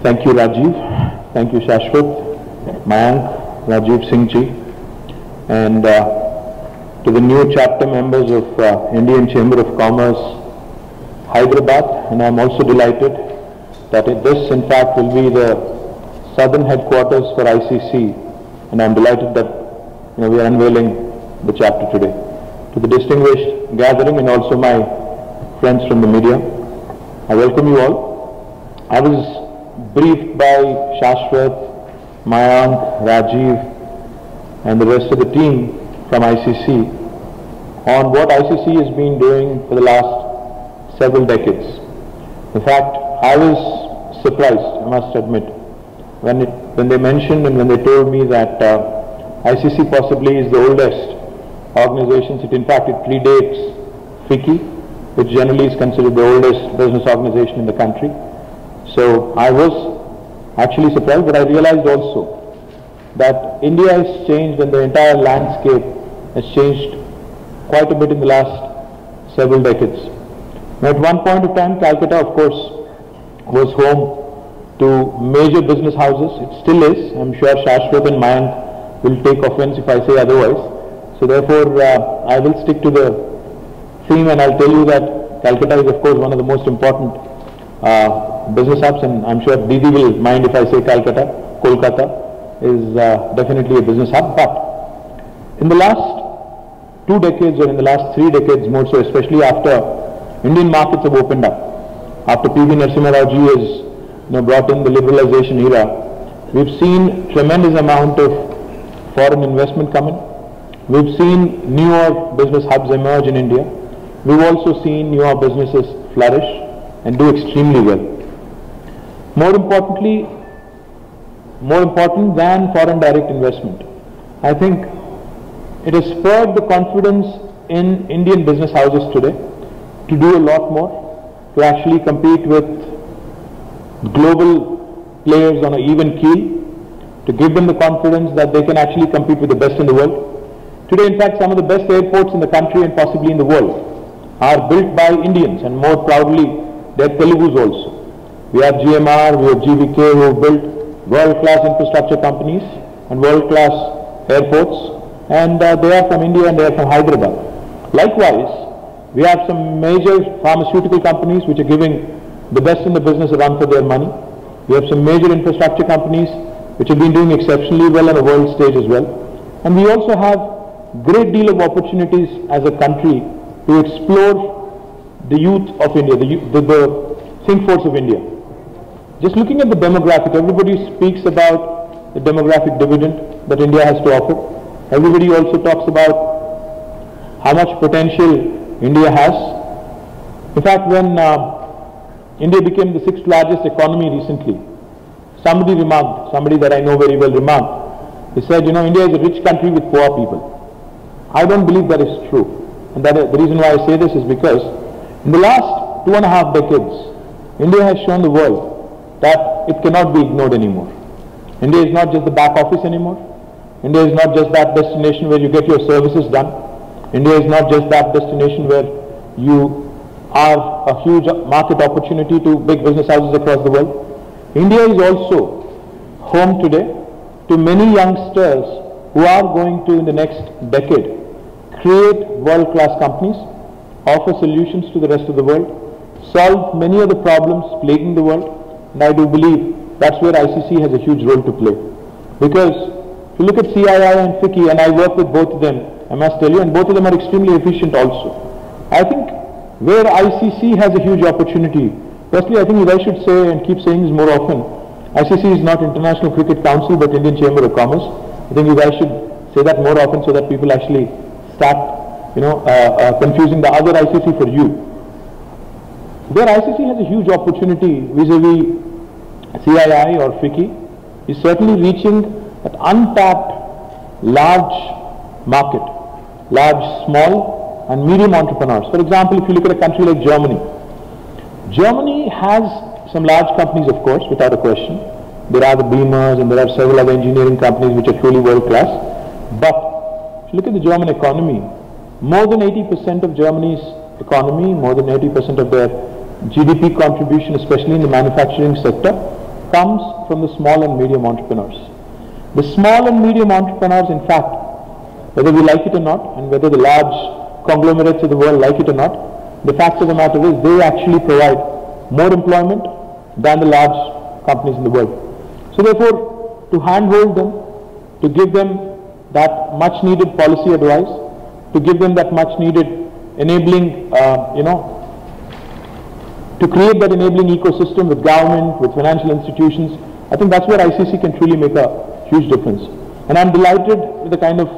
Thank you, Rajiv. Thank you, Shashwat, Mayank, Rajiv Singh ji, and to the new chapter members of Indian Chamber of Commerce, Hyderabad. And I'm also delighted that this, in fact, will be the southern headquarters for ICC, and I'm delighted that we are unveiling the chapter today. To the distinguished gathering and also my friends from the media, I welcome you all. I was briefed by Shashwat, Mayank, Rajiv and the rest of the team from ICC on what ICC has been doing for the last several decades. In fact, I was surprised, I must admit, when they mentioned and when they told me that ICC possibly is the oldest organization. In fact, it predates FICCI, which generally is considered the oldest business organization in the country. So I was actually surprised, but I realized also that India has changed and the entire landscape has changed quite a bit in the last several decades. Now, at one point of time, Calcutta, of course, was home to major business houses. It still is. I'm sure Shashwat and Mayank will take offense if I say otherwise. So therefore, I will stick to the theme, and I'll tell you that Calcutta is, of course, one of the most important business hubs, and I'm sure Didi will mind if I say Calcutta. Kolkata is definitely a business hub. But in the last 2 decades, or in the last 3 decades more so, especially after Indian markets have opened up, after P.V. Narasimha Rao ji has brought in the liberalization era, we've seen tremendous amount of foreign investment come in. We've seen newer business hubs emerge in India. We've also seen newer businesses flourish and do extremely well. More importantly, more important than foreign direct investment, I think it has spurred the confidence in Indian business houses today to do a lot more, to actually compete with global players on an even keel, to give them the confidence that they can actually compete with the best in the world. Today, in fact, some of the best airports in the country and possibly in the world are built by Indians, and more proudly, they're Telugus also. We have GMR, we have GVK, who have built world-class infrastructure companies and world-class airports, and they are from India and they are from Hyderabad. Likewise, we have some major pharmaceutical companies which are giving the best in the business a run for their money. We have some major infrastructure companies which have been doing exceptionally well on a world stage as well. And we also have great deal of opportunities as a country to explore the youth of India, the think force of India. Just looking at the demographic, everybody speaks about the demographic dividend that India has to offer. Everybody also talks about how much potential India has. In fact, when India became the 6th largest economy recently, somebody that I know very well remarked, he said, India is a rich country with poor people. I don't believe that is true. And the reason why I say this is because in the last 2.5 decades, India has shown the world that it cannot be ignored anymore. India is not just the back office anymore. India is not just that destination where you get your services done. India is not just that destination where you are a huge market opportunity to big business houses across the world. India is also home today to many youngsters who are going to, in the next decade, create world-class companies, offer solutions to the rest of the world, solve many of the problems plaguing the world, and I do believe that's where ICC has a huge role to play. Because if you look at CII and FICCI, and I work with both of them, I must tell you, and both of them are extremely efficient also. I think where ICC has a huge opportunity, firstly I think if I should say and keep saying this more often, ICC is not International Cricket Council but Indian Chamber of Commerce. I think if I should say that more often so that people actually start confusing the other ICC for you. Where ICC has a huge opportunity vis-a-vis CII or FICCI is certainly reaching an untapped large market, large, small and medium entrepreneurs. For example, if you look at a country like Germany, Germany has some large companies, of course, without a question. There are the Beamers and there are several other engineering companies which are truly world class. But if you look at the German economy, more than 80% of Germany's economy, more than 80% of their GDP contribution, especially in the manufacturing sector, comes from the small and medium entrepreneurs. The small and medium entrepreneurs, in fact, whether we like it or not, and whether the large conglomerates of the world like it or not, the fact of the matter is they actually provide more employment than the large companies in the world. So therefore, to handhold them, to give them that much needed policy advice, to give them that much needed enabling, to create that enabling ecosystem with government, with financial institutions, I think that's where ICC can truly make a huge difference. And I'm delighted with the kind of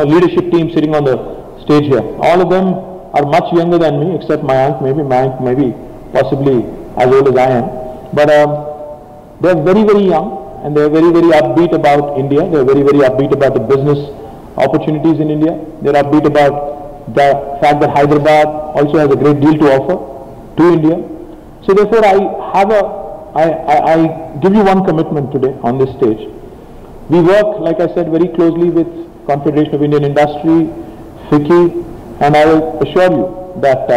leadership team sitting on the stage here. All of them are much younger than me, except my aunt maybe possibly as old as I am. But they're very, very young, and they're very, very upbeat about India. They're very, very upbeat about the business opportunities in India. They're upbeat about the fact that Hyderabad also has a great deal to offer to India. So therefore, I give you one commitment today on this stage. We work, like I said, very closely with Confederation of Indian Industry, FICCI, and I will assure you that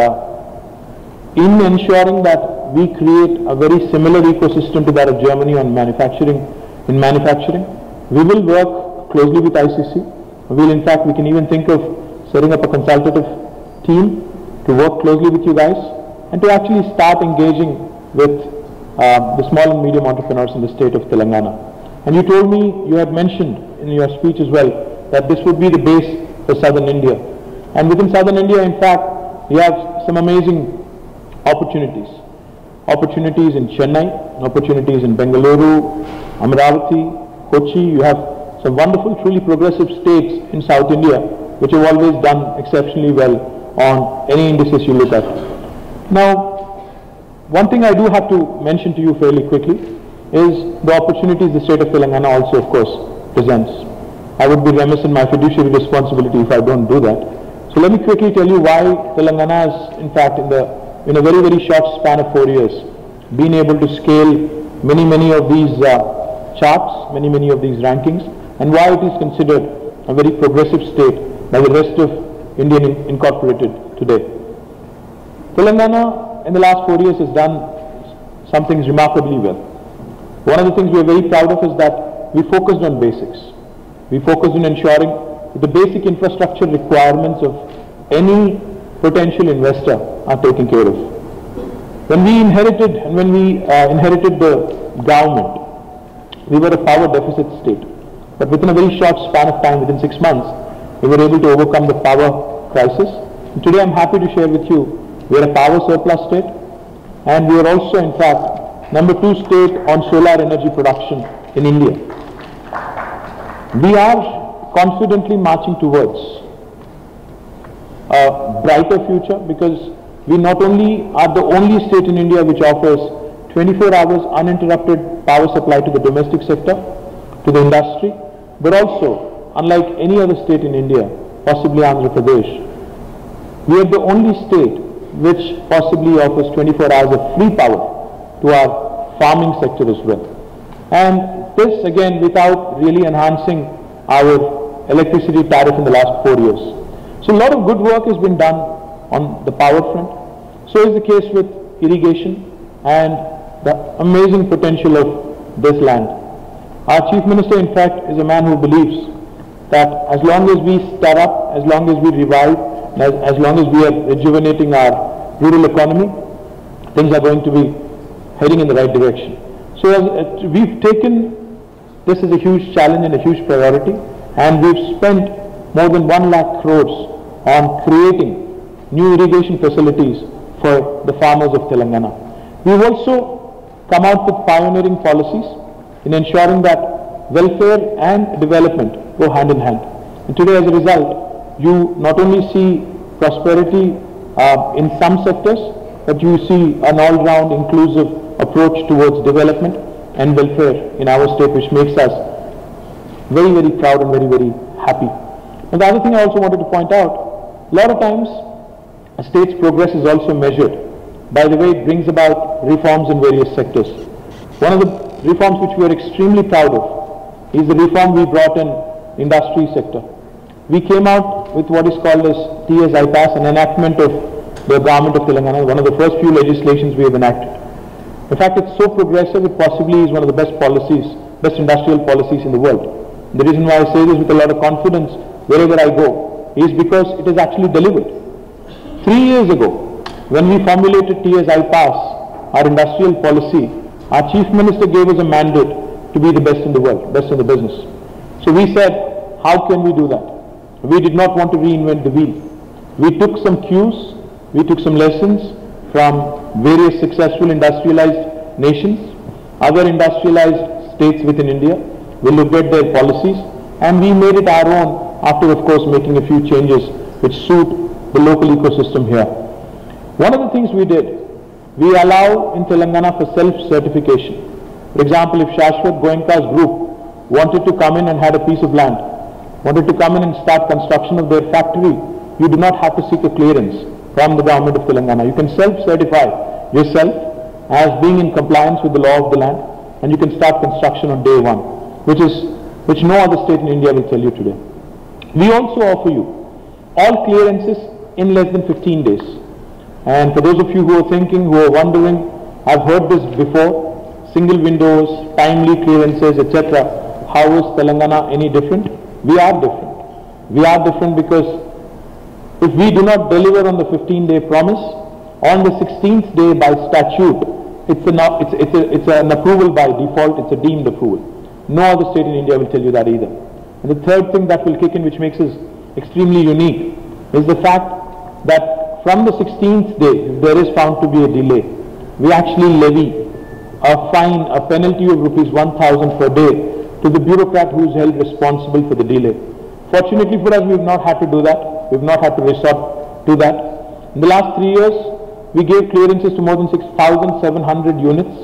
in ensuring that we create a very similar ecosystem to that of Germany on manufacturing, we will work closely with ICC. In fact, we can even think of setting up a consultative team to work closely with you guys and to actually start engaging with the small and medium entrepreneurs in the state of Telangana. And you told me, you had mentioned in your speech as well, that this would be the base for southern India. And within southern India, in fact, we have some amazing opportunities. Opportunities in Chennai, opportunities in Bengaluru, Amaravati, Kochi. You have some wonderful, truly progressive states in South India, which have always done exceptionally well on any indices you look at. Now, one thing I do have to mention to you fairly quickly is the opportunities the state of Telangana also, of course, presents. I would be remiss in my fiduciary responsibility if I don't do that. So let me quickly tell you why Telangana has, in fact, in a very, very short span of 4 years, been able to scale many of these charts, many of these rankings, and why it is considered a very progressive state by the rest of Indian incorporated today. Telangana in the last 4 years has done some things remarkably well. One of the things we are very proud of is that we focused on basics. We focused on ensuring that the basic infrastructure requirements of any potential investor are taken care of. When we inherited the government, we were a power deficit state. But within a very short span of time, within 6 months, we were able to overcome the power crisis. And today I'm happy to share with you, we are a power surplus state, and we are also, in fact, #2 state on solar energy production in India. We are confidently marching towards a brighter future because we not only are the only state in India which offers 24 hours uninterrupted power supply to the domestic sector, to the industry, but also, unlike any other state in India, possibly Andhra Pradesh, we are the only state which possibly offers 24 hours of free power to our farming sector as well. And this again without really enhancing our electricity tariff in the last 4 years. So a lot of good work has been done on the power front. So is the case with irrigation and the amazing potential of this land. Our Chief Minister, in fact, is a man who believes that as long as we stir up, as long as we revive, as long as we are rejuvenating our rural economy, things are going to be heading in the right direction. So we've taken this as a huge challenge and a huge priority, and we've spent more than 1 lakh crores on creating new irrigation facilities for the farmers of Telangana. We've also come out with pioneering policies in ensuring that welfare and development go hand in hand. And today, as a result, you not only see prosperity in some sectors, but you see an all-round inclusive approach towards development and welfare in our state, which makes us very, very proud and very, very happy. And the other thing I also wanted to point out, a lot of times a state's progress is also measured by the way it brings about reforms in various sectors. One of the reforms which we are extremely proud of is the reform we brought in industry sector. We came out with what is called as TS-IPAS, an enactment of the government of Telangana, one of the first few legislations we have enacted. In fact, it's so progressive, it possibly is one of the best policies, best industrial policies in the world. The reason why I say this with a lot of confidence wherever I go is because it is actually delivered. 3 years ago, when we formulated TS I-PASS, our industrial policy, our Chief Minister gave us a mandate to be the best in the world, best in the business. So we said, how can we do that? We did not want to reinvent the wheel. We took some cues, we took some lessons from various successful industrialized nations, other industrialized states within India. We looked at their policies and we made it our own after, of course, making a few changes which suit the local ecosystem here. One of the things we did, we allow in Telangana for self-certification. For example, if Shashwat Goenka's group wanted to come in and had a piece of land, wanted to come in and start construction of their factory, you do not have to seek a clearance from the government of Telangana. You can self-certify yourself as being in compliance with the law of the land, and you can start construction on day one, which no other state in India will tell you today. We also offer you all clearances in less than 15 days. And for those of you who are thinking, who are wondering, I've heard this before, single windows, timely clearances, etc. How is Telangana any different? We are different. We are different because if we do not deliver on the 15-day promise, on the 16th day by statute, it's an approval by default, it's a deemed approval. No other state in India will tell you that either. And the third thing that will kick in, which makes us extremely unique, is the fact that from the 16th day, if there is found to be a delay, we actually levy a fine, a penalty of ₹1,000 per day to the bureaucrat who is held responsible for the delay. Fortunately for us, we have not had to do that. We have not had to resort to that. In the last 3 years, we gave clearances to more than 6,700 units.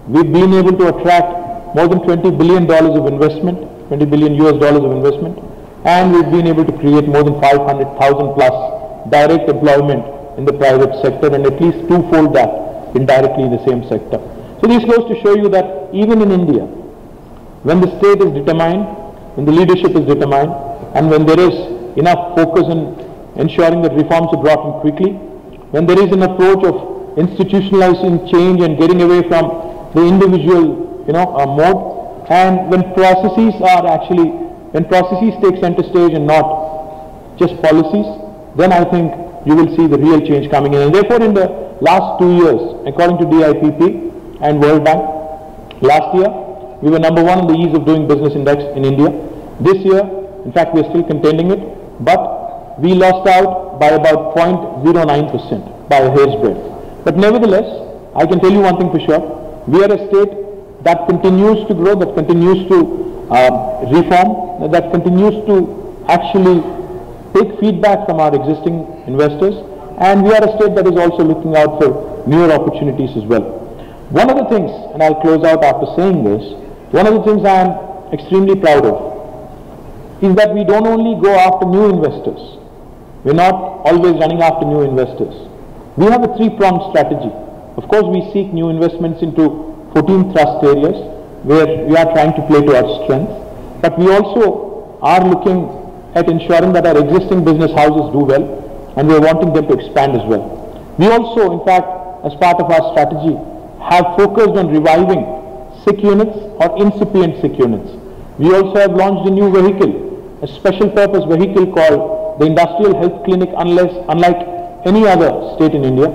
We've been able to attract more than $20 billion of investment, $20 billion of investment, and we've been able to create more than 500,000 plus direct employment in the private sector, and at least twofold that indirectly in the same sector. So this goes to show you that even in India, when the state is determined, when the leadership is determined, and when there is enough focus on ensuring that reforms are brought in quickly, when there is an approach of institutionalizing change and getting away from the individual mode, and when processes take center stage and not just policies, then I think you will see the real change coming in. And therefore, in the last 2 years, according to DIPP and World Bank, last year we were number 1 on the ease of doing business index in India. This year, in fact, we are still contending it, but we lost out by about 0.09% by a hair's breadth. But nevertheless, I can tell you one thing for sure: we are a state that continues to grow, that continues to reform, that continues to actually take feedback from our existing investors, and we are a state that is also looking out for newer opportunities as well. One of the things, and I'll close out after saying this, one of the things I am extremely proud of is that we don't only go after new investors. We're not always running after new investors. We have a 3-pronged strategy. Of course, we seek new investments into 14 thrust areas where we are trying to play to our strength, but we also are looking at ensuring that our existing business houses do well, and we are wanting them to expand as well. We also, in fact, as part of our strategy, have focused on reviving sick units or incipient sick units. We also have launched a new vehicle, a special purpose vehicle called the Industrial Health Clinic. Unlike any other state in India,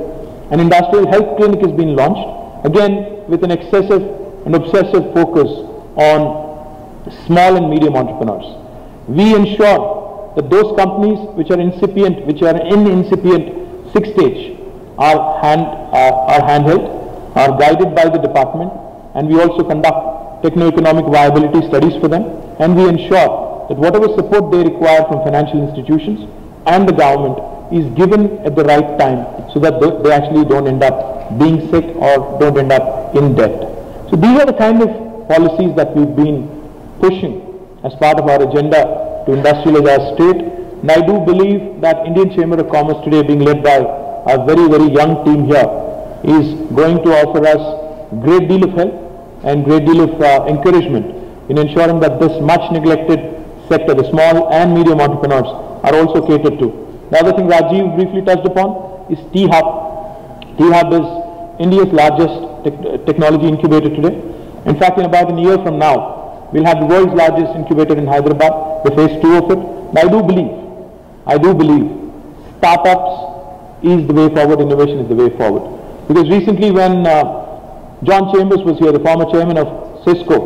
an industrial health clinic has been launched, again with an excessive and obsessive focus on small and medium entrepreneurs. We ensure that those companies which are incipient, which are in incipient sick stage, are handheld, are guided by the department, and we also conduct techno-economic viability studies for them, and we ensure that whatever support they require from financial institutions and the government is given at the right time, so that they actually don't end up being sick or don't end up in debt. So these are the kind of policies that we've been pushing as part of our agenda to industrialize our state, and I do believe that Indian Chamber of Commerce today, being led by a very, very young team here, is going to offer us a great deal of help and great deal of encouragement in ensuring that this much neglected sector, the small and medium entrepreneurs, are also catered to. The other thing Rajiv briefly touched upon is T-Hub. T-Hub is India's largest technology incubator today. In fact, in about a year from now, we'll have the world's largest incubator in Hyderabad, the phase 2 of it. And I do believe startups is the way forward, innovation is the way forward. Because recently when John Chambers was here, the former chairman of Cisco,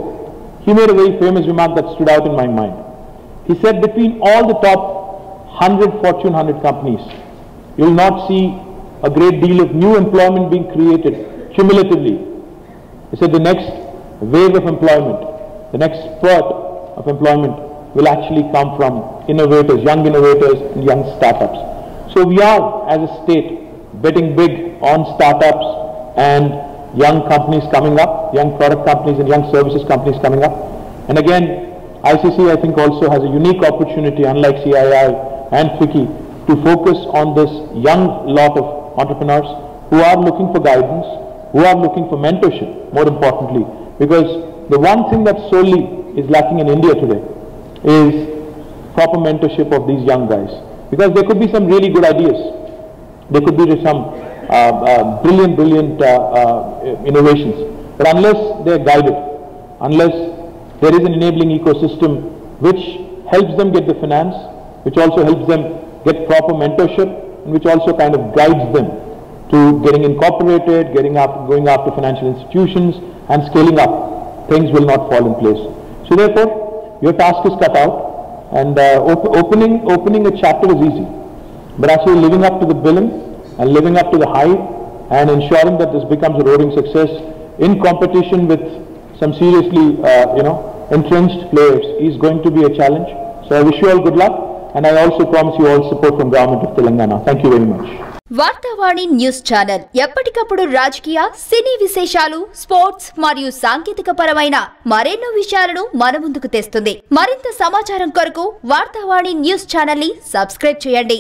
he made a very famous remark that stood out in my mind. He said between all the top 100 Fortune 100 companies, you will not see a great deal of new employment being created cumulatively. He said the next wave of employment, the next spurt of employment will actually come from innovators, young innovators and young startups. So we are, as a state, betting big on startups and young companies coming up, young product companies and young services companies coming up. And again, ICC I think also has a unique opportunity, unlike CII and FICCI, to focus on this young lot of entrepreneurs who are looking for guidance, who are looking for mentorship, more importantly, because the one thing that solely is lacking in India today is proper mentorship of these young guys. Because there could be some really good ideas, there could be some brilliant innovations, but unless they are guided, unless there is an enabling ecosystem which helps them get the finance, which also helps them get proper mentorship, and which also kind of guides them to getting incorporated, going after financial institutions and scaling up, things will not fall in place. So therefore, your task is cut out, and opening a chapter is easy, but actually living up to the billing and living up to the hype and ensuring that this becomes a roaring success in competition with some seriously entrenched players is going to be a challenge. So I wish you all good luck, and I also promise you all support from Government of Telangana. Thank you very much. వార్తా వాణి news channel ఎప్పటికప్పుడు రాజకీయ, సినీ విశేషాలు, sports మరియు సాంకేతిక పరమైన మరెన్నో విషయాలను మన ముందుకు తెస్తుంది. మరింత సమాచారం కొరకు వార్తా వాణి న్యూస్ ఛానల్ ని సబ్స్క్రైబ్ చేయండి.